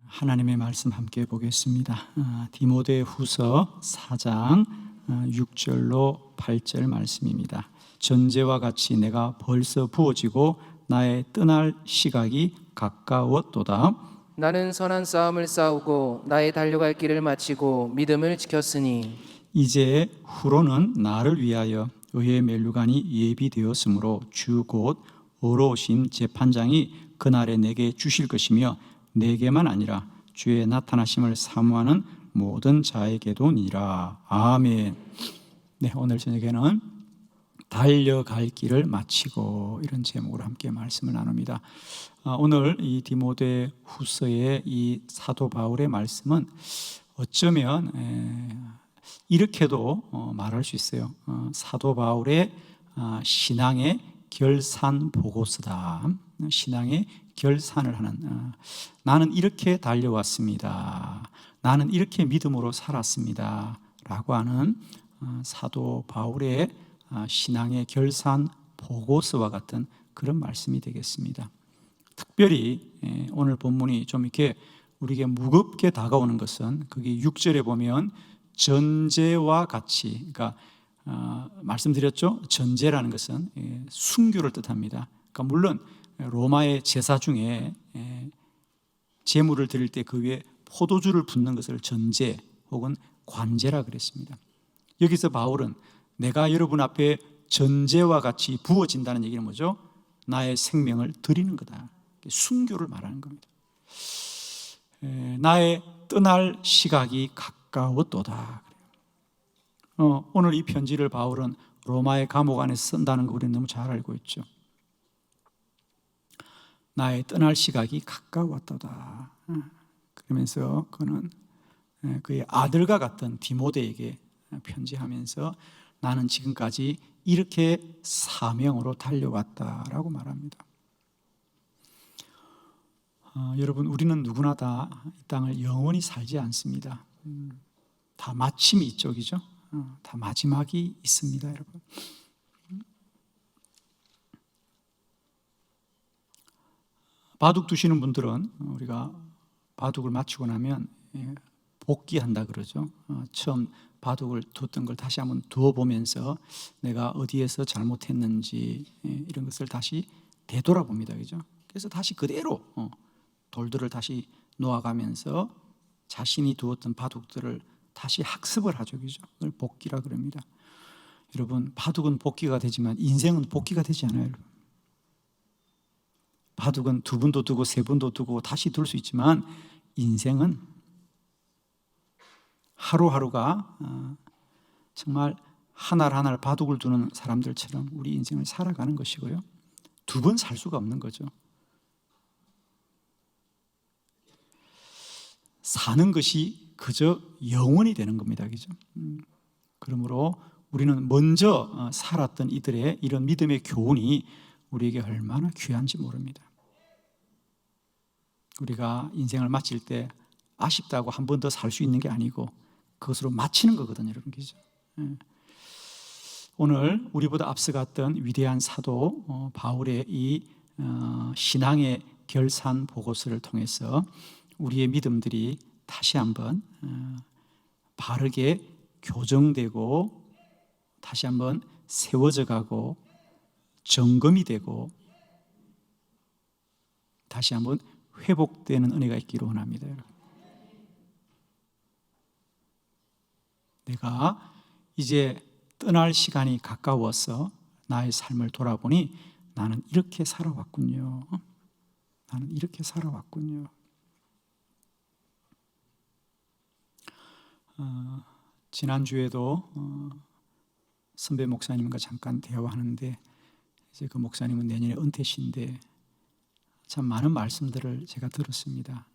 하나님의 말씀 함께 보겠습니다. 디모데후서 4장 6절로 8절 말씀입니다. 전제와 같이 내가 벌써 부어지고 나의 떠날 시각이 가까웠도다. 나는 선한 싸움을 싸우고 나의 달려갈 길을 마치고 믿음을 지켰으니 이제 후로는 나를 위하여 의의 면류관이 예비되었으므로 주 곧 의로우신 재판장이 그날에 내게 주실 것이며 내게만 아니라 주의 나타나심을 사모하는 모든 자에게도니라. 아멘. 네, 오늘 저녁에는 달려갈 길을 마치고 이런 제목으로 함께 말씀을 나눕니다. 오늘 이 디모데후서의 이 사도 바울의 말씀은 어쩌면 이렇게도 말할 수 있어요. 사도 바울의 신앙의 결산 보고서다. 신앙의 결산을 하는, 나는 이렇게 달려왔습니다, 나는 이렇게 믿음으로 살았습니다 라고 하는 사도 바울의 신앙의 결산 보고서와 같은 그런 말씀이 되겠습니다. 특별히 오늘 본문이 좀 이렇게 우리에게 무겁게 다가오는 것은 거기 6절에 보면 전제와 같이, 그러니까 말씀드렸죠. 전제라는 것은 순교를 뜻합니다. 그러니까 물론 로마의 제사 중에 제물을 드릴 때 그 위에 포도주를 붓는 것을 전제 혹은 관제라 그랬습니다. 여기서 바울은 내가 여러분 앞에 전제와 같이 부어진다는 얘기는 뭐죠? 나의 생명을 드리는 거다. 순교를 말하는 겁니다. 나의 떠날 시각이 가까웠도다. 오늘 이 편지를 바울은 로마의 감옥 안에서 쓴다는 거 우리는 너무 잘 알고 있죠. 나의 떠날 시각이 가까웠도다. 그러면서 그는 그의 아들과 같은 디모데에게 편지하면서 나는 지금까지 이렇게 사명으로 달려왔다라고 말합니다. 여러분, 우리는 누구나 다 이 땅을 영원히 살지 않습니다. 다 마침이 이쪽이죠. 다 마지막이 있습니다, 여러분. 바둑 두시는 분들은 우리가 바둑을 마치고 나면 복귀한다 그러죠. 처음 바둑을 뒀던 걸 다시 한번 두어보면서 내가 어디에서 잘못했는지 이런 것을 다시 되돌아봅니다, 그죠? 그래서 다시 그대로 돌들을 다시 놓아가면서 자신이 두었던 바둑들을 다시 학습을 하죠, 그죠? 그걸 복귀라 그럽니다. 여러분, 바둑은 복귀가 되지만 인생은 복귀가 되지 않아요, 여러분. 바둑은 두 번도 두고 세 번도 두고 다시 둘 수 있지만 인생은 하루하루가 정말 하나를 하나를 바둑을 두는 사람들처럼 우리 인생을 살아가는 것이고요. 두 번 살 수가 없는 거죠. 사는 것이 그저 영원이 되는 겁니다, 그죠? 그러므로 우리는 먼저 살았던 이들의 이런 믿음의 교훈이 우리에게 얼마나 귀한지 모릅니다. 우리가 인생을 마칠 때 아쉽다고 한 번 더 살 수 있는 게 아니고 그것으로 마치는 거거든요, 여러분, 그죠? 오늘 우리보다 앞서갔던 위대한 사도 바울의 이 신앙의 결산 보고서를 통해서 우리의 믿음들이 다시 한번 바르게 교정되고 다시 한번 세워져 가고 점검이 되고 다시 한번 회복되는 은혜가 있기를 원합니다. 내가 이제 떠날 시간이 가까워서 나의 삶을 돌아보니 나는 이렇게 살아왔군요. 나는 이렇게 살아왔군요. 지난주에도 선배 목사님과 잠깐 대화하는데 이제 그 목사님은 내년에 은퇴신데 참 많은 말씀들을 제가 들었습니다.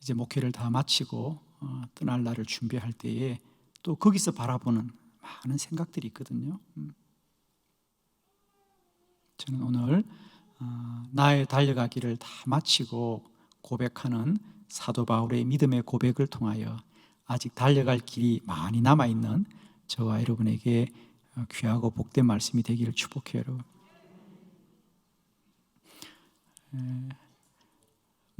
이제 목회를 다 마치고 떠날 날을 준비할 때에 또 거기서 바라보는 많은 생각들이 있거든요. 저는 오늘 나의 달려가기를 다 마치고 고백하는 사도 바울의 믿음의 고백을 통하여 아직 달려갈 길이 많이 남아있는 저와 여러분에게 귀하고 복된 말씀이 되기를 축복해요, 여러분.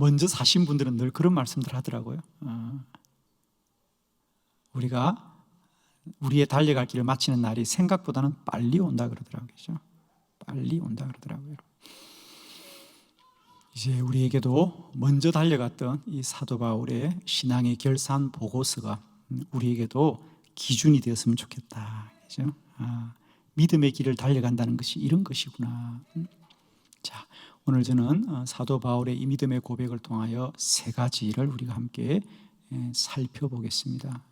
먼저 사신 분들은 늘 그런 말씀들 하더라고요. 우리가 우리의 달려갈 길을 마치는 날이 생각보다는 빨리 온다 그러더라고요. 그죠? 빨리 온다 그러더라고요. 이제 우리에게도 먼저 달려갔던 이 사도 바울의 신앙의 결산 보고서가 우리에게도 기준이 되었으면 좋겠다. 그죠? 믿음의 길을 달려간다는 것이 이런 것이구나. 자, 오늘 저는 사도 바울의 이 믿음의 고백을 통하여 세 가지를 우리가 함께 살펴보겠습니다.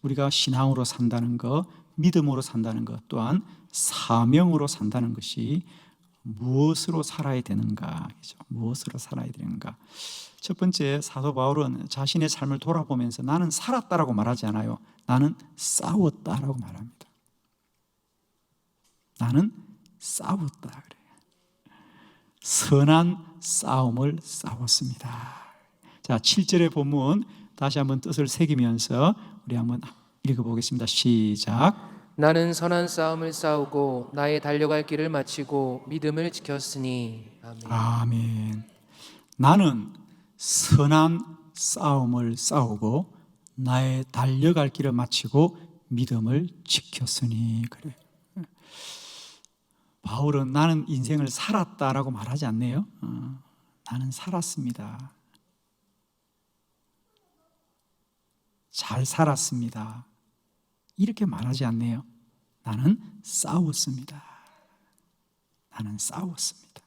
우리가 신앙으로 산다는 것, 믿음으로 산다는 것, 또한 사명으로 산다는 것이 무엇으로 살아야 되는가? 그죠? 무엇으로 살아야 되는가? 첫 번째, 사도 바울은 자신의 삶을 돌아보면서 나는 살았다라고 말하지 않아요. 나는 싸웠다라고 말합니다. 나는 싸웠다 그래요. 선한 싸움을 싸웠습니다. 자, 7절의 본문 다시 한번 뜻을 새기면서 우리 한번 읽어보겠습니다. 시작. 나는 선한 싸움을 싸우고 나의 달려갈 길을 마치고 믿음을 지켰으니. 아멘. 아멘. 나는 선한 싸움을 싸우고 나의 달려갈 길을 마치고 믿음을 지켰으니. 그래. 바울은 나는 인생을 살았다라고 말하지 않네요. 나는 살았습니다. 잘 살았습니다. 이렇게 말하지 않네요. 나는 싸웠습니다. 나는 싸웠습니다.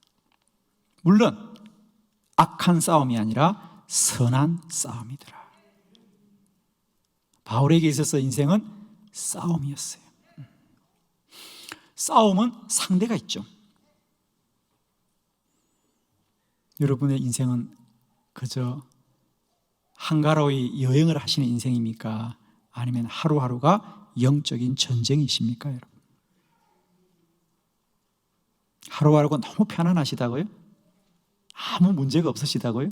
물론 악한 싸움이 아니라 선한 싸움이더라. 바울에게 있어서 인생은 싸움이었어요. 싸움은 상대가 있죠. 여러분의 인생은 그저 한가로이 여행을 하시는 인생입니까? 아니면 하루하루가 영적인 전쟁이십니까, 여러분? 하루하루가 너무 편안하시다고요? 아무 문제가 없으시다고요?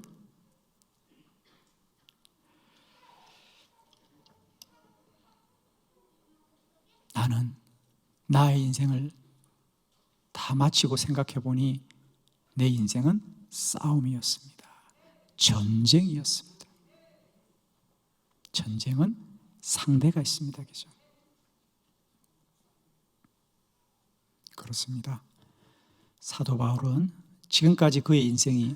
나는 나의 인생을 다 마치고 생각해 보니 내 인생은 싸움이었습니다. 전쟁이었습니다. 전쟁은 상대가 있습니다. 그죠? 그렇습니다. 사도 바울은 지금까지 그의 인생이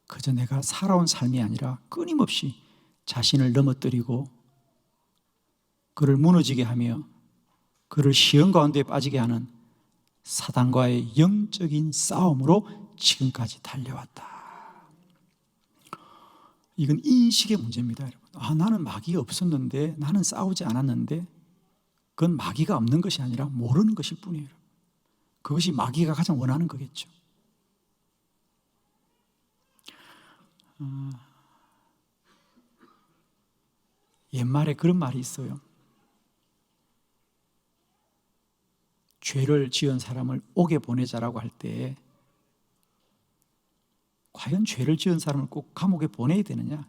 그저 내가 살아온 삶이 아니라 끊임없이 자신을 넘어뜨리고 그를 무너지게 하며 그를 시험 가운데 빠지게 하는 사단과의 영적인 싸움으로 지금까지 달려왔다. 이건 인식의 문제입니다, 여러분. 나는 마귀가 없었는데, 나는 싸우지 않았는데, 그건 마귀가 없는 것이 아니라 모르는 것일 뿐이에요. 그것이 마귀가 가장 원하는 거겠죠. 옛말에 그런 말이 있어요. 죄를 지은 사람을 옥에 보내자라고 할 때 과연 죄를 지은 사람을 꼭 감옥에 보내야 되느냐?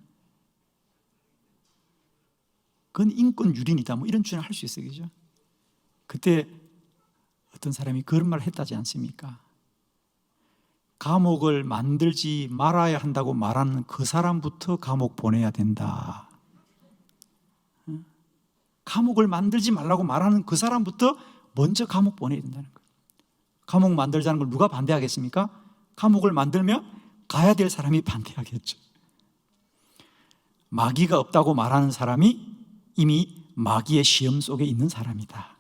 그건 인권 유린이다. 뭐 이런 주장을 할 수 있어요. 그죠? 그때 어떤 사람이 그런 말을 했다지 않습니까? 감옥을 만들지 말아야 한다고 말하는 그 사람부터 감옥 보내야 된다. 감옥을 만들지 말라고 말하는 그 사람부터 먼저 감옥 보내야 된다는 거예요. 감옥 만들자는 걸 누가 반대하겠습니까? 감옥을 만들면 가야 될 사람이 반대하겠죠. 마귀가 없다고 말하는 사람이 이미 마귀의 시험 속에 있는 사람이다.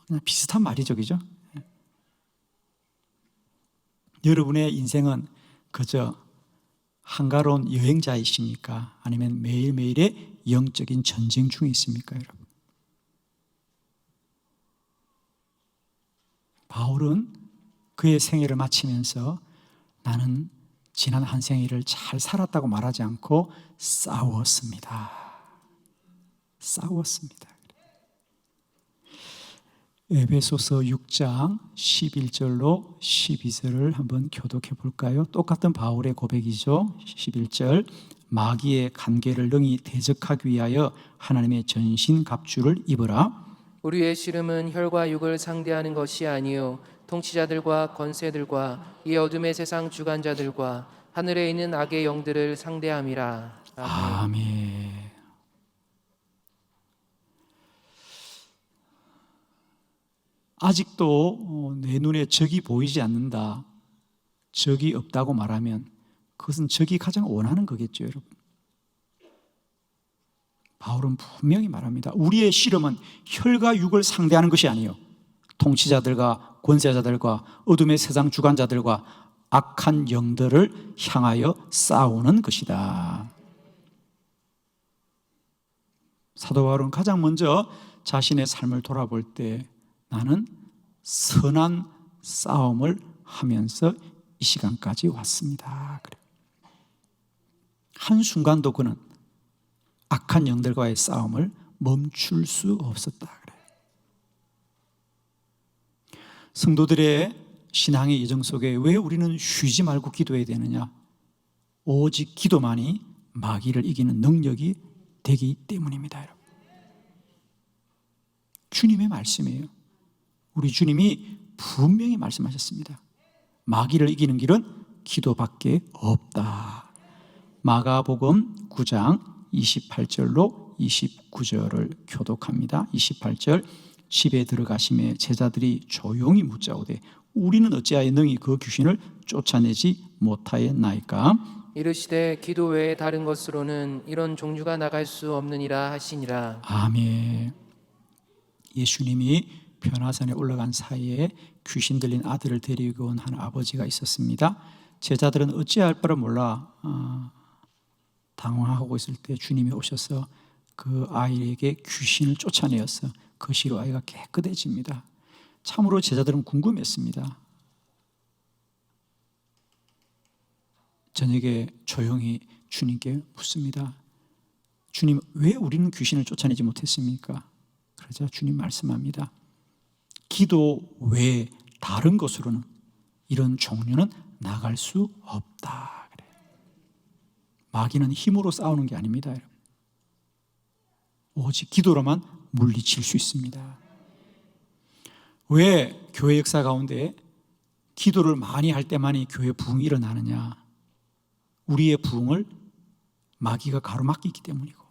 그냥 비슷한 말이죠, 그죠? 여러분의 인생은 그저 한가로운 여행자이십니까? 아니면 매일매일의 영적인 전쟁 중에 있습니까, 여러분? 바울은 그의 생애를 마치면서 나는 지난 한 생애를 잘 살았다고 말하지 않고 싸웠습니다. 싸웠습니다. 에베소서 6장 11절로 12절을 한번 교독해 볼까요? 똑같은 바울의 고백이죠. 11절 마귀의 간계를 능히 대적하기 위하여 하나님의 전신 갑주를 입으라. 우리의 씨름은 혈과 육을 상대하는 것이 아니요 통치자들과 권세들과 이 어둠의 세상 주관자들과 하늘에 있는 악의 영들을 상대함이라. 아멘. 아멘. 아직도 내 눈에 적이 보이지 않는다, 적이 없다고 말하면 그것은 적이 가장 원하는 거겠죠, 여러분. 바울은 분명히 말합니다. 우리의 씨름은 혈과 육을 상대하는 것이 아니에요. 통치자들과 권세자들과 어둠의 세상 주관자들과 악한 영들을 향하여 싸우는 것이다. 사도 바울은 가장 먼저 자신의 삶을 돌아볼 때 나는 선한 싸움을 하면서 이 시간까지 왔습니다. 그래요. 한순간도 그는 악한 영들과의 싸움을 멈출 수 없었다. 그래요. 성도들의 신앙의 여정 속에 왜 우리는 쉬지 말고 기도해야 되느냐? 오직 기도만이 마귀를 이기는 능력이 되기 때문입니다. 여러분. 주님의 말씀이에요. 우리 주님이 분명히 말씀하셨습니다. 마귀를 이기는 길은 기도밖에 없다. 마가복음 9장 28절로 29절을 교독합니다. 28절, 집에 들어가심에 제자들이 조용히 묻자오되 우리는 어찌하여 능히 그 귀신을 쫓아내지 못하였나이까? 이르시되 기도 외에 다른 것으로는 이런 종류가 나갈 수 없느니라 하시니라. 아멘. 예수님이 변화산에 올라간 사이에 귀신 들린 아들을 데리고 온 한 아버지가 있었습니다. 제자들은 어찌할 바를 몰라 당황하고 있을 때 주님이 오셔서 그 아이에게 귀신을 쫓아내었어. 그 시로 아이가 깨끗해집니다. 참으로 제자들은 궁금했습니다. 저녁에 조용히 주님께 묻습니다. 주님, 왜 우리는 귀신을 쫓아내지 못했습니까? 그러자 주님 말씀합니다. 기도 외에 다른 것으로는 이런 종류는 나갈 수 없다. 그래요. 마귀는 힘으로 싸우는 게 아닙니다, 여러분. 오직 기도로만 물리칠 수 있습니다. 왜 교회 역사 가운데 기도를 많이 할 때만이 교회 부흥이 일어나느냐? 우리의 부흥을 마귀가 가로막기 때문이고,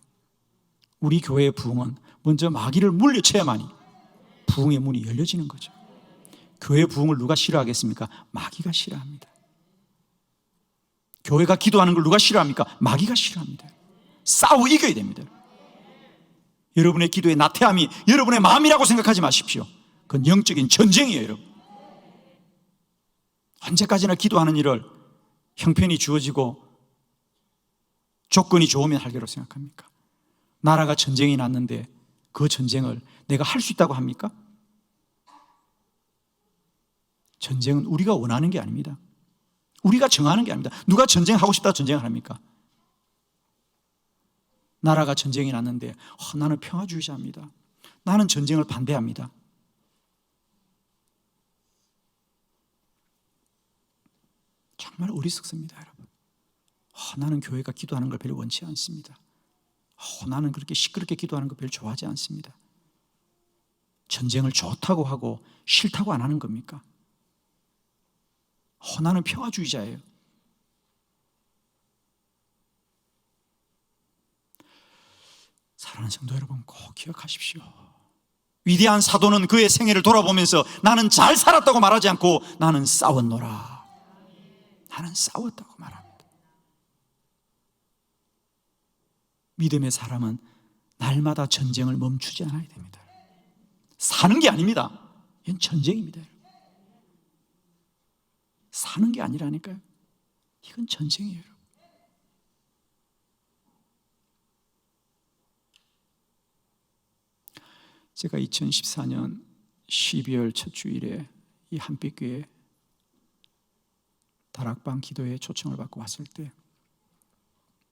우리 교회의 부흥은 먼저 마귀를 물리쳐야만이 부흥의 문이 열려지는 거죠. 교회 부흥을 누가 싫어하겠습니까? 마귀가 싫어합니다. 교회가 기도하는 걸 누가 싫어합니까? 마귀가 싫어합니다. 싸워 이겨야 됩니다. 여러분의 기도의 나태함이 여러분의 마음이라고 생각하지 마십시오. 그건 영적인 전쟁이에요, 여러분. 언제까지나 기도하는 일을 형편이 주어지고 조건이 좋으면 할 거라고 생각합니까? 나라가 전쟁이 났는데 그 전쟁을 내가 할 수 있다고 합니까? 전쟁은 우리가 원하는 게 아닙니다. 우리가 정하는 게 아닙니다. 누가 전쟁하고 싶다고 전쟁을 합니까? 나라가 전쟁이 났는데 나는 평화주의자입니다. 나는 전쟁을 반대합니다. 정말 어리석습니다, 여러분. 나는 교회가 기도하는 걸 별로 원치 않습니다. 나는 그렇게 시끄럽게 기도하는 거 별로 좋아하지 않습니다. 전쟁을 좋다고 하고 싫다고 안 하는 겁니까? 나는 평화주의자예요. 사랑하는 성도 여러분, 꼭 기억하십시오. 위대한 사도는 그의 생애를 돌아보면서 나는 잘 살았다고 말하지 않고 나는 싸웠노라. 나는 싸웠다고 말합니다. 믿음의 사람은 날마다 전쟁을 멈추지 않아야 됩니다. 사는 게 아닙니다. 이건 전쟁입니다. 사는 게 아니라니까요. 이건 전쟁이에요. 제가 2014년 12월 첫 주일에 이 한빛교회 다락방 기도에 초청을 받고 왔을 때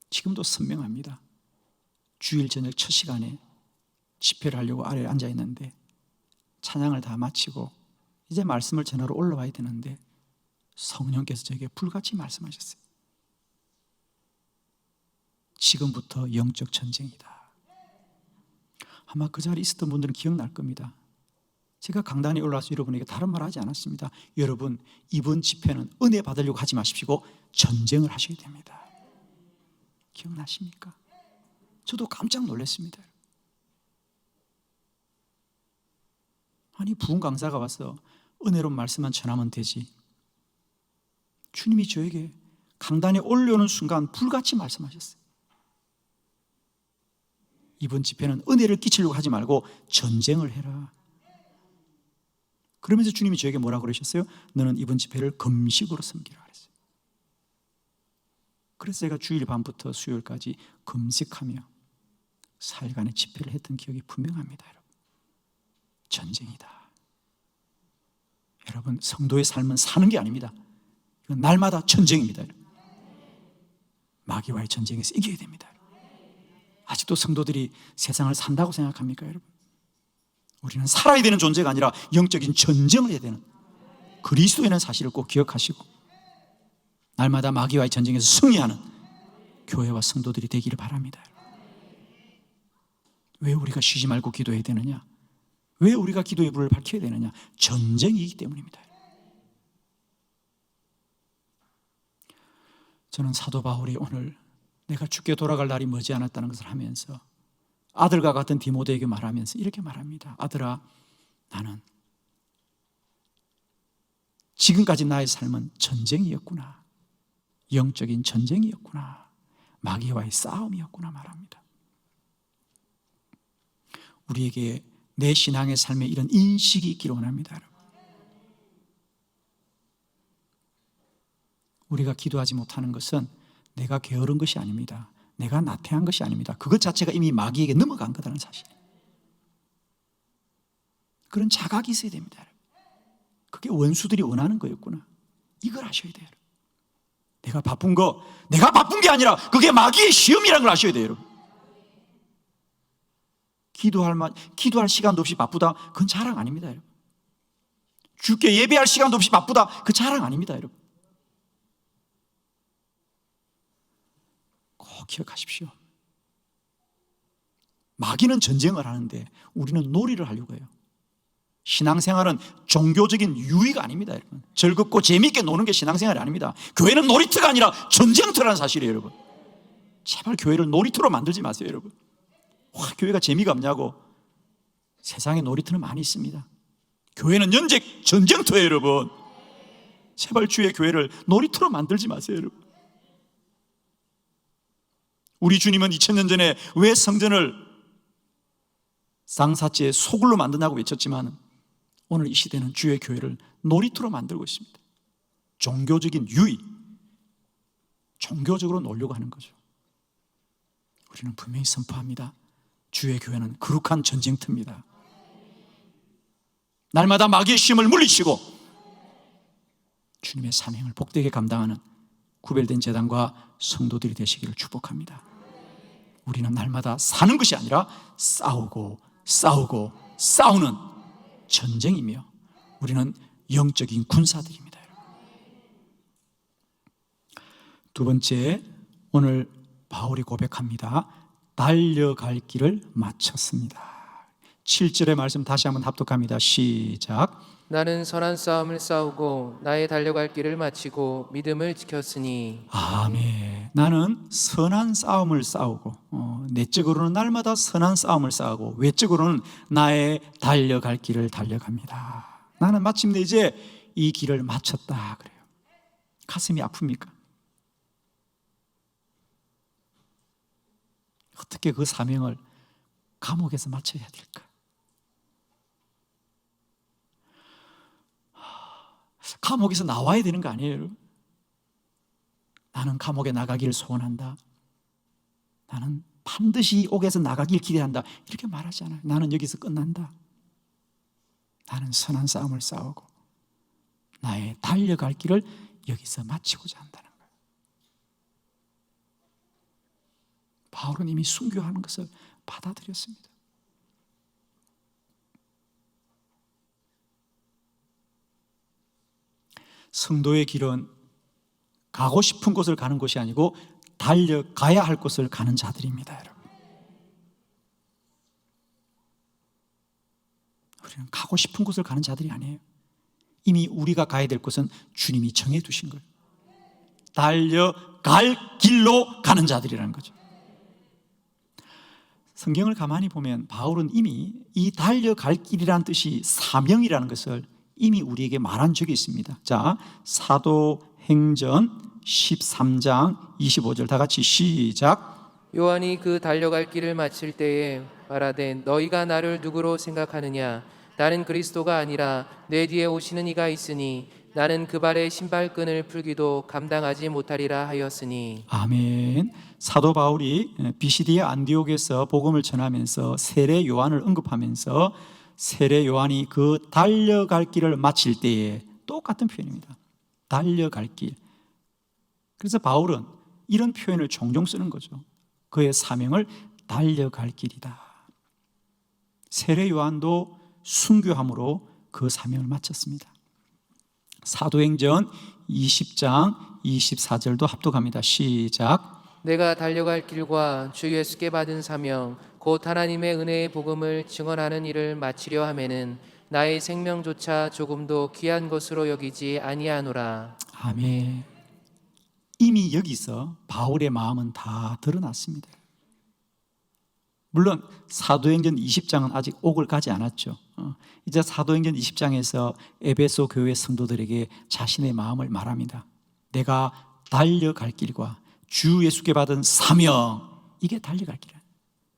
지금도 선명합니다. 주일 저녁 첫 시간에 집회를 하려고 아래에 앉아 있는데 찬양을 다 마치고 이제 말씀을 전하러 올라와야 되는데 성령께서 저에게 불같이 말씀하셨어요. 지금부터 영적 전쟁이다. 아마 그 자리에 있었던 분들은 기억날 겁니다. 제가 강단에 올라와서 여러분에게 다른 말 하지 않았습니다. 여러분, 이번 집회는 은혜 받으려고 하지 마십시오. 전쟁을 하셔야 됩니다. 기억나십니까? 저도 깜짝 놀랐습니다. 아니, 부흥 강사가 와서 은혜로운 말씀만 전하면 되지. 주님이 저에게 강단에 올려오는 순간 불같이 말씀하셨어요. 이번 집회는 은혜를 끼치려고 하지 말고 전쟁을 해라. 그러면서 주님이 저에게 뭐라고 그러셨어요? 너는 이번 집회를 금식으로 섬기라 그랬어요. 그래서 제가 주일 밤부터 수요일까지 금식하며 4일간의 집회를 했던 기억이 분명합니다. 여러분, 전쟁이다. 여러분, 성도의 삶은 사는 게 아닙니다. 이건 날마다 전쟁입니다. 여러분. 마귀와의 전쟁에서 이겨야 됩니다. 아직도 성도들이 세상을 산다고 생각합니까, 여러분? 우리는 살아야 되는 존재가 아니라 영적인 전쟁을 해야 되는 그리스도인의 사실을 꼭 기억하시고 날마다 마귀와의 전쟁에서 승리하는 교회와 성도들이 되기를 바랍니다. 왜 우리가 쉬지 말고 기도해야 되느냐? 왜 우리가 기도의 불을 밝혀야 되느냐? 전쟁이기 때문입니다. 저는 사도 바울이 오늘 내가 죽게 돌아갈 날이 머지않았다는 것을 하면서 아들과 같은 디모데에게 말하면서 이렇게 말합니다. 아들아, 나는 지금까지 나의 삶은 전쟁이었구나. 영적인 전쟁이었구나. 마귀와의 싸움이었구나 말합니다. 우리에게 내 신앙의 삶에 이런 인식이 있기를 원합니다. 여러분. 우리가 기도하지 못하는 것은 내가 게으른 것이 아닙니다. 내가 나태한 것이 아닙니다. 그것 자체가 이미 마귀에게 넘어간 거라는 사실. 그런 자각이 있어야 됩니다. 여러분. 그게 원수들이 원하는 거였구나. 이걸 아셔야 돼요. 내가 바쁜 게 아니라 그게 마귀의 시험이라는 걸 아셔야 돼요. 여러분. 기도할 시간도 없이 바쁘다. 그건 자랑 아닙니다. 여러분. 주께 예배할 시간도 없이 바쁘다. 그 자랑 아닙니다. 여러분. 꼭 기억하십시오. 마귀는 전쟁을 하는데 우리는 놀이를 하려고 해요. 신앙생활은 종교적인 유의가 아닙니다. 여러분. 즐겁고 재미있게 노는 게 신앙생활이 아닙니다. 교회는 놀이터가 아니라 전쟁터라는 사실이에요. 여러분. 제발 교회를 놀이터로 만들지 마세요. 여러분. 와, 교회가 재미가 없냐고. 세상에 놀이터는 많이 있습니다. 교회는 전쟁터예요. 여러분. 제발 주의 교회를 놀이터로 만들지 마세요. 여러분. 우리 주님은 2000년 전에 왜 성전을 쌍사지의 소굴로 만드냐고 외쳤지만 오늘 이 시대는 주의 교회를 놀이터로 만들고 있습니다. 종교적인 유의, 종교적으로 놀려고 하는 거죠. 우리는 분명히 선포합니다. 주의 교회는 거룩한 전쟁터입니다. 날마다 마귀의 시험을 물리치고 주님의 사명을 복되게 감당하는 구별된 제단과 성도들이 되시기를 축복합니다. 우리는 날마다 사는 것이 아니라 싸우는 전쟁이며 우리는 영적인 군사들입니다. 두 번째, 오늘 바울이 고백합니다. 달려갈 길을 마쳤습니다. 7절의 말씀 다시 한번 합독합니다. 시작. 나는 선한 싸움을 싸우고 나의 달려갈 길을 마치고 믿음을 지켰으니. 아멘. 나는 선한 싸움을 싸우고 내적으로는 날마다 선한 싸움을 싸우고 외적으로는 나의 달려갈 길을 달려갑니다. 나는 마침내 이제 이 길을 마쳤다 그래요. 가슴이 아픕니까? 어떻게 그 사명을 감옥에서 마쳐야 될까? 감옥에서 나와야 되는 거 아니에요, 여러분? 나는 감옥에 나가기를 소원한다. 나는 반드시 옥에서 나가길 기대한다. 이렇게 말하지 않아요. 나는 여기서 끝난다. 나는 선한 싸움을 싸우고 나의 달려갈 길을 여기서 마치고자 한다는 거예요. 바울은 이미 순교하는 것을 받아들였습니다. 성도의 길은 가고 싶은 곳을 가는 곳이 아니고 달려가야 할 곳을 가는 자들입니다. 여러분. 우리는 가고 싶은 곳을 가는 자들이 아니에요. 이미 우리가 가야 될 곳은 주님이 정해 두신 거예요. 달려갈 길로 가는 자들이라는 거죠. 성경을 가만히 보면 바울은 이미 이 달려갈 길이라는 뜻이 사명이라는 것을 이미 우리에게 말한 적이 있습니다. 자, 사도행전 13장 25절 다 같이 시작. 요한이 그 달려갈 길을 마칠 때에 말하되 너희가 나를 누구로 생각하느냐 나는 그리스도가 아니라 내 뒤에 오시는 이가 있으니 나는 그 발의 신발끈을 풀기도 감당하지 못하리라 하였으니. 아멘. 사도 바울이 비시디의 안디옥에서 복음을 전하면서 세례 요한을 언급하면서 세례 요한이 그 달려갈 길을 마칠 때에 똑같은 표현입니다. 달려갈 길. 그래서 바울은 이런 표현을 종종 쓰는 거죠. 그의 사명을 달려갈 길이다. 세례 요한도 순교함으로 그 사명을 마쳤습니다. 사도행전 20장 24절도 합독합니다. 시작. 내가 달려갈 길과 주 예수께 받은 사명 곧 하나님의 은혜의 복음을 증언하는 일을 마치려 하면은 나의 생명조차 조금도 귀한 것으로 여기지 아니하노라. 아멘. 이미 여기서 바울의 마음은 다 드러났습니다. 물론 사도행전 20장은 아직 옥을 가지 않았죠. 이제 사도행전 20장에서 에베소 교회 성도들에게 자신의 마음을 말합니다. 내가 달려갈 길과 주 예수께 받은 사명, 이게 달려갈 길이야.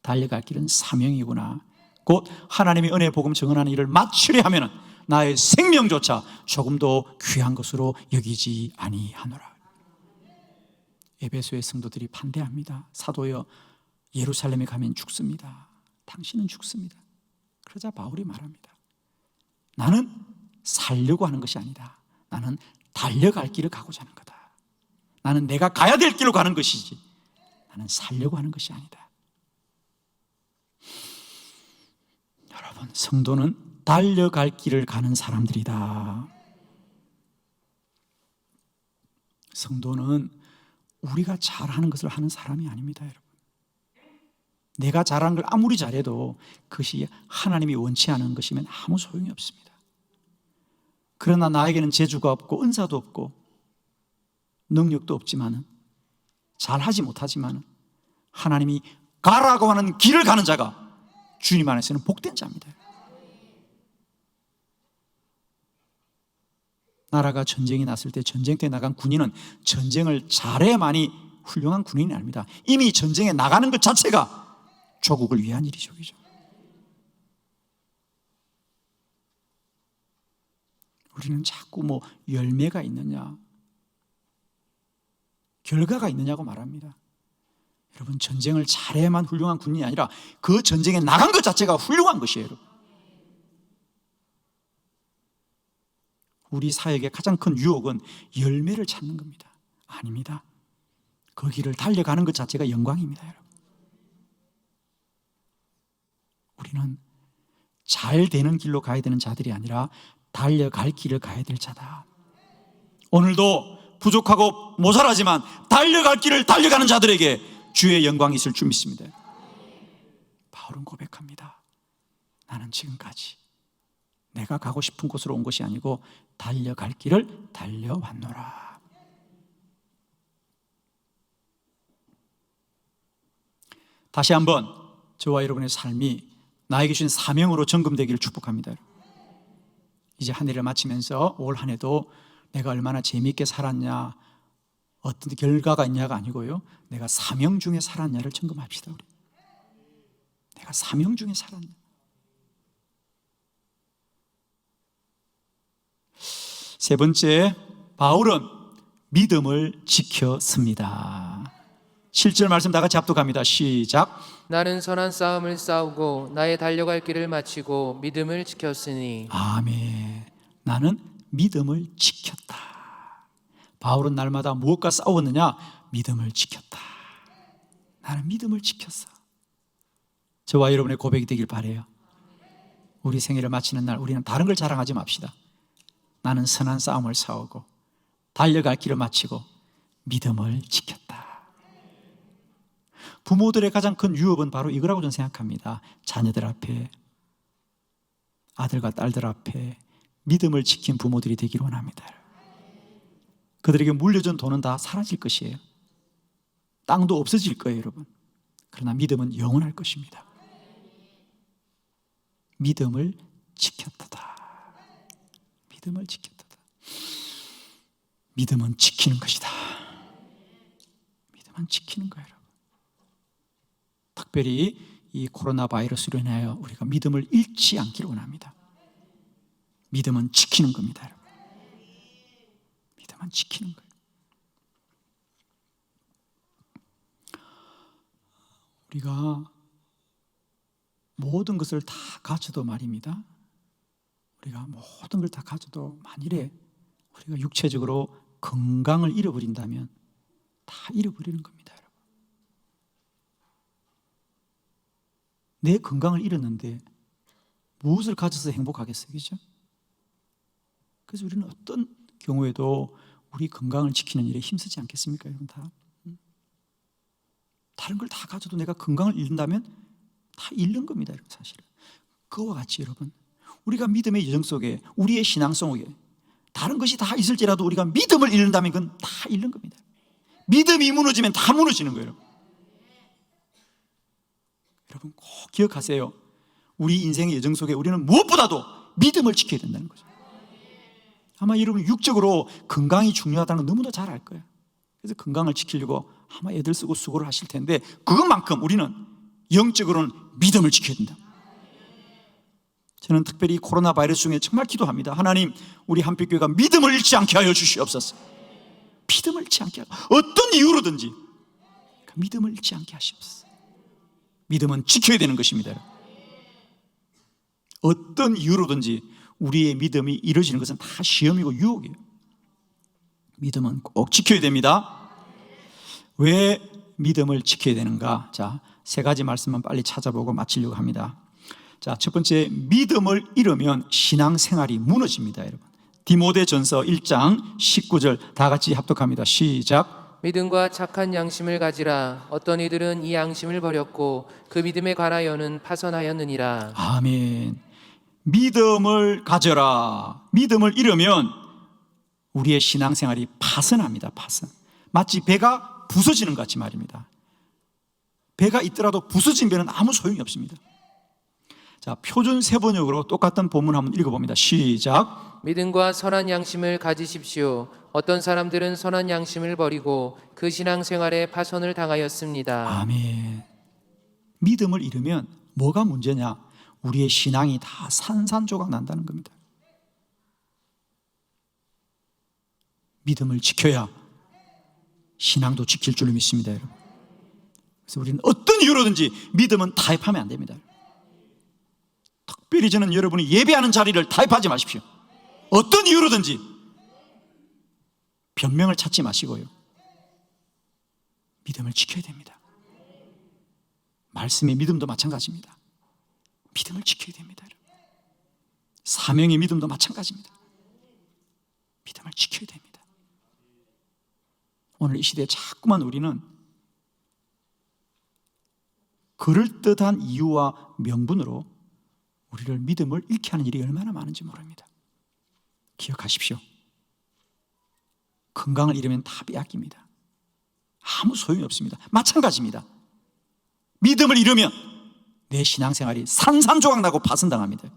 달려갈 길은 사명이구나. 곧 하나님의 은혜의 복음 증언하는 일을 마치려 하면 나의 생명조차 조금도 귀한 것으로 여기지 아니하노라. 에베소의 성도들이 반대합니다. 사도여, 예루살렘에 가면 죽습니다. 당신은 죽습니다. 그러자 바울이 말합니다. 나는 살려고 하는 것이 아니다. 나는 달려갈 길을 가고자 하는 거다. 나는 내가 가야 될 길로 가는 것이지 나는 살려고 하는 것이 아니다. 여러분, 성도는 달려갈 길을 가는 사람들이다. 성도는 우리가 잘하는 것을 하는 사람이 아닙니다, 여러분. 내가 잘하는 걸 아무리 잘해도 그것이 하나님이 원치 않은 것이면 아무 소용이 없습니다. 그러나 나에게는 재주가 없고 은사도 없고 능력도 없지만은 잘하지 못하지만은 하나님이 가라고 하는 길을 가는 자가 주님 안에서는 복된 자입니다. 나라가 전쟁이 났을 때 전쟁 때 나간 군인은 전쟁을 잘해야만이 훌륭한 군인이 아닙니다. 이미 전쟁에 나가는 것 자체가 조국을 위한 일이죠. 우리는 자꾸 뭐 열매가 있느냐, 결과가 있느냐고 말합니다. 여러분, 전쟁을 잘해야만 훌륭한 군인이 아니라 그 전쟁에 나간 것 자체가 훌륭한 것이에요. 여러분. 우리 사역의 가장 큰 유혹은 열매를 찾는 겁니다. 아닙니다. 그 길을 달려가는 것 자체가 영광입니다, 여러분. 우리는 잘 되는 길로 가야 되는 자들이 아니라 달려갈 길을 가야 될 자다. 오늘도 부족하고 모자라지만 달려갈 길을 달려가는 자들에게 주의 영광이 있을 줄 믿습니다. 바울은 고백합니다. 나는 지금까지 내가 가고 싶은 곳으로 온 것이 아니고 달려갈 길을 달려왔노라. 다시 한번 저와 여러분의 삶이 나에게 주신 사명으로 점검되기를 축복합니다. 이제 한 해를 마치면서 올 한 해도 내가 얼마나 재미있게 살았냐, 어떤 결과가 있냐가 아니고요, 내가 사명 중에 살았냐를 점검합시다. 우리. 내가 사명 중에 살았냐. 세 번째, 바울은 믿음을 지켰습니다. 7절 말씀 다 같이 합독합니다. 시작. 나는 선한 싸움을 싸우고 나의 달려갈 길을 마치고 믿음을 지켰으니. 아멘. 나는 믿음을 지켰다. 바울은 날마다 무엇과 싸웠느냐? 믿음을 지켰다. 나는 믿음을 지켰어. 저와 여러분의 고백이 되길 바라요. 우리 생애를 마치는 날 우리는 다른 걸 자랑하지 맙시다. 나는 선한 싸움을 싸우고 달려갈 길을 마치고 믿음을 지켰다. 부모들의 가장 큰 유업은 바로 이거라고 저는 생각합니다. 자녀들 앞에 아들과 딸들 앞에 믿음을 지킨 부모들이 되기를 원합니다. 그들에게 물려준 돈은 다 사라질 것이에요. 땅도 없어질 거예요, 여러분. 그러나 믿음은 영원할 것입니다. 믿음을 지켰다. 믿음을 지켰다. 믿음은 지키는 것이다. 믿음은 지키는 거예요, 여러분. 특별히 이 코로나 바이러스로 인하여 우리가 믿음을 잃지 않기를 원합니다. 믿음은 지키는 겁니다, 여러분. 믿음은 지키는 거예요. 우리가 모든 것을 다 가져도 말입니다. 우리가 모든 걸 다 가져도 만일에 우리가 육체적으로 건강을 잃어버린다면 다 잃어버리는 겁니다, 여러분. 내 건강을 잃었는데 무엇을 가져서 행복하겠어요, 그렇죠? 그래서 우리는 어떤 경우에도 우리 건강을 지키는 일에 힘쓰지 않겠습니까, 여러분? 다 다른 걸 다 가져도 내가 건강을 잃는다면 다 잃는 겁니다, 여러분. 사실은 그와 같이 여러분, 우리가 믿음의 여정 속에 우리의 신앙성 속에 다른 것이 다 있을지라도 우리가 믿음을 잃는다면 그건 다 잃는 겁니다. 믿음이 무너지면 다 무너지는 거예요, 여러분. 여러분 꼭 기억하세요. 우리 인생의 여정 속에 우리는 무엇보다도 믿음을 지켜야 된다는 거죠. 아마 여러분 육적으로 건강이 중요하다는 건 너무나 잘 알 거예요. 그래서 건강을 지키려고 아마 애들 쓰고 수고를 하실 텐데 그것만큼 우리는 영적으로는 믿음을 지켜야 된다. 저는 특별히 코로나 바이러스 중에 정말 기도합니다. 하나님, 우리 한빛교회가 믿음을 잃지 않게 하여 주시옵소서. 믿음을 잃지 않게 하여, 어떤 이유로든지 믿음을 잃지 않게 하시옵소서. 믿음은 지켜야 되는 것입니다. 어떤 이유로든지 우리의 믿음이 이루어지는 것은 다 시험이고 유혹이에요. 믿음은 꼭 지켜야 됩니다. 왜 믿음을 지켜야 되는가? 자, 세 가지 말씀만 빨리 찾아보고 마치려고 합니다. 자, 첫 번째, 믿음을 잃으면 신앙생활이 무너집니다, 여러분. 디모데전서 1장 19절 다 같이 합독합니다. 시작. 믿음과 착한 양심을 가지라. 어떤 이들은 이 양심을 버렸고 그 믿음에 관하여는 파선하였느니라. 아멘. 믿음을 가져라. 믿음을 잃으면 우리의 신앙생활이 파선합니다. 파선. 마치 배가 부서지는 것 같이 말입니다. 배가 있더라도 부서진 배는 아무 소용이 없습니다. 자, 표준 세번역으로 똑같은 본문 한번 읽어봅니다. 시작. 믿음과 선한 양심을 가지십시오. 어떤 사람들은 선한 양심을 버리고 그 신앙생활에 파선을 당하였습니다. 아멘. 믿음을 잃으면 뭐가 문제냐? 우리의 신앙이 다 산산조각 난다는 겁니다. 믿음을 지켜야 신앙도 지킬 줄 믿습니다, 여러분. 그래서 우리는 어떤 이유로든지 믿음은 타협하면 안 됩니다. 특별히 저는 여러분이 예배하는 자리를 타협하지 마십시오. 어떤 이유로든지 변명을 찾지 마시고요, 믿음을 지켜야 됩니다. 말씀의 믿음도 마찬가지입니다. 믿음을 지켜야 됩니다. 사명의 믿음도 마찬가지입니다. 믿음을 지켜야 됩니다. 오늘 이 시대에 자꾸만 우리는 그럴듯한 이유와 명분으로 우리를 믿음을 잃게 하는 일이 얼마나 많은지 모릅니다. 기억하십시오. 건강을 잃으면 다 빼앗깁니다. 아무 소용이 없습니다. 마찬가지입니다. 믿음을 잃으면 내 신앙생활이 산산조각 나고 파선당합니다.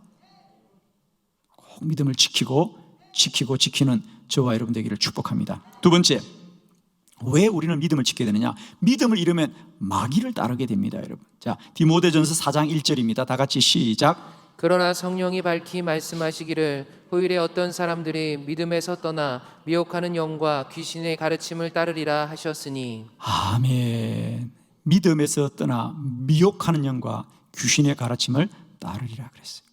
꼭 믿음을 지키는 저와 여러분 되기를 축복합니다. 두 번째, 왜 우리는 믿음을 지켜야 되느냐? 믿음을 잃으면 마귀를 따르게 됩니다, 여러분. 자, 디모데전서 4장 1절입니다. 다 같이 시작. 그러나 성령이 밝히 말씀하시기를 후일에 어떤 사람들이 믿음에서 떠나 미혹하는 영과 귀신의 가르침을 따르리라 하셨으니. 아멘. 믿음에서 떠나 미혹하는 영과 귀신의 가르침을 따르리라 그랬어요.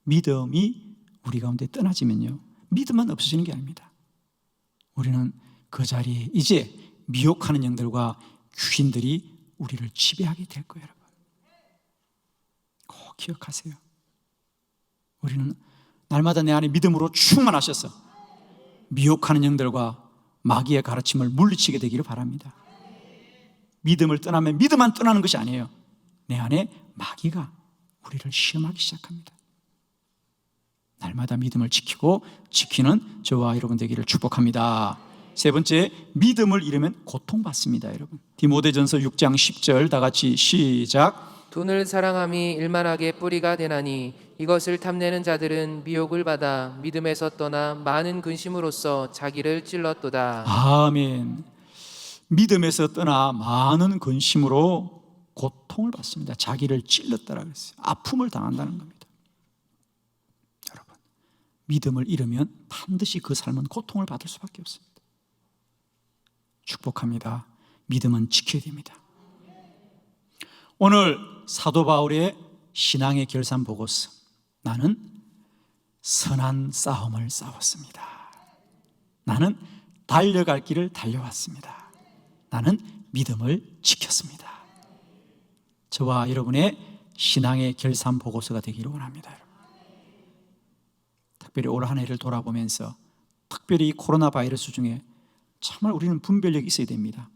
믿음이 우리 가운데 떠나지면요, 믿음만 없어지는 게 아닙니다. 우리는 그 자리에 이제 미혹하는 영들과 귀신들이 우리를 지배하게 될 거예요, 여러분. 꼭 기억하세요. 우리는 날마다 내 안에 믿음으로 충만하셔서 미혹하는 영들과 마귀의 가르침을 물리치게 되기를 바랍니다. 믿음을 떠나면 믿음만 떠나는 것이 아니에요. 내 안에 마귀가 우리를 시험하기 시작합니다. 날마다 믿음을 지키고 지키는 저와 여러분 되기를 축복합니다. 세 번째, 믿음을 잃으면 고통받습니다. 여러분, 디모데전서 6장 10절 다 같이 시작. 돈을 사랑함이 일만하게 뿌리가 되나니 이것을 탐내는 자들은 미혹을 받아 믿음에서 떠나 많은 근심으로써 자기를 찔렀도다. 아멘. 믿음에서 떠나 많은 근심으로 고통을 받습니다. 자기를 찔렀다라고 했어요. 아픔을 당한다는 겁니다. 여러분, 믿음을 잃으면 반드시 그 삶은 고통을 받을 수밖에 없습니다. 축복합니다. 믿음은 지켜야 됩니다. 오늘 사도 바울의 신앙의 결산 보고서, 나는 선한 싸움을 싸웠습니다. 나는 달려갈 길을 달려왔습니다. 나는 믿음을 지켰습니다. 저와 여러분의 신앙의 결산 보고서가 되기를 원합니다. 특별히 올 한 해를 돌아보면서 특별히 이 코로나 바이러스 중에 정말 우리는 분별력이 있어야 됩니다.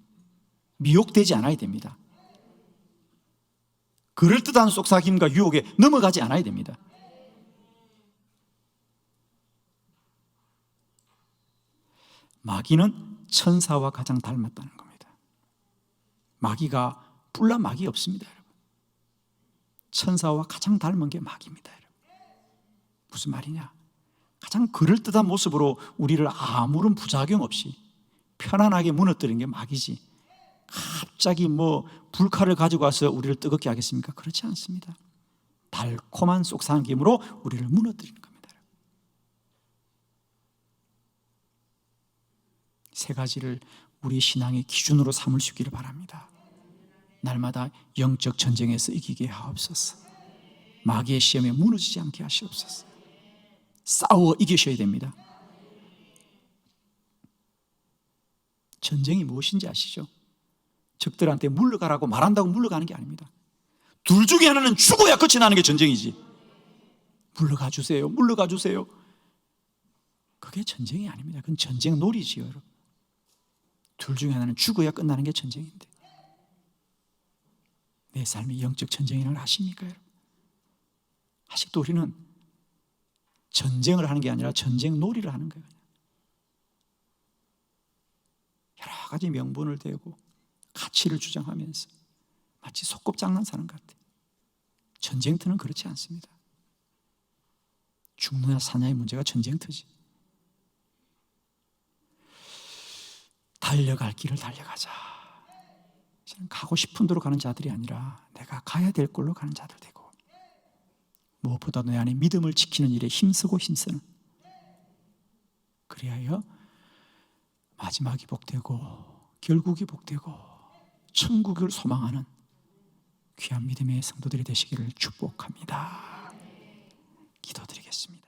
미혹되지 않아야 됩니다. 그럴듯한 속삭임과 유혹에 넘어가지 않아야 됩니다. 마귀는 천사와 가장 닮았다는 겁니다. 마귀가 뿔난 마귀 없습니다, 여러분. 천사와 가장 닮은 게 마귀입니다, 여러분. 무슨 말이냐? 가장 그럴듯한 모습으로 우리를 아무런 부작용 없이 편안하게 무너뜨리는 게 마귀지, 갑자기 불칼을 가지고 와서 우리를 뜨겁게 하겠습니까? 그렇지 않습니다. 달콤한 속삭임으로 우리를 무너뜨리는 겁니다. 세 가지를 우리 신앙의 기준으로 삼을 수 있기를 바랍니다. 날마다 영적 전쟁에서 이기게 하옵소서. 마귀의 시험에 무너지지 않게 하시옵소서. 싸워 이기셔야 됩니다. 전쟁이 무엇인지 아시죠? 적들한테 물러가라고 말한다고 물러가는 게 아닙니다. 둘 중에 하나는 죽어야 끝이 나는 게 전쟁이지. 물러가 주세요, 물러가 주세요. 그게 전쟁이 아닙니다. 그건 전쟁 놀이지요, 여러분. 둘 중에 하나는 죽어야 끝나는 게 전쟁인데, 내 삶이 영적 전쟁을 하십니까, 여러분? 아직도 우리는 전쟁을 하는 게 아니라 전쟁 놀이를 하는 거예요. 여러 가지 명분을 대고 가치를 주장하면서 마치 소꿉장난사는 것 같아요. 전쟁터는 그렇지 않습니다. 죽느냐 사냐의 문제가 전쟁터지. 달려갈 길을 달려가자. 가고 싶은 대로 가는 자들이 아니라 내가 가야 될 곳로 가는 자들 되고, 무엇보다 내 안에 믿음을 지키는 일에 힘쓰고 힘쓰는, 그리하여 마지막이 복되고 결국이 복되고 천국을 소망하는 귀한 믿음의 성도들이 되시기를 축복합니다. 기도드리겠습니다.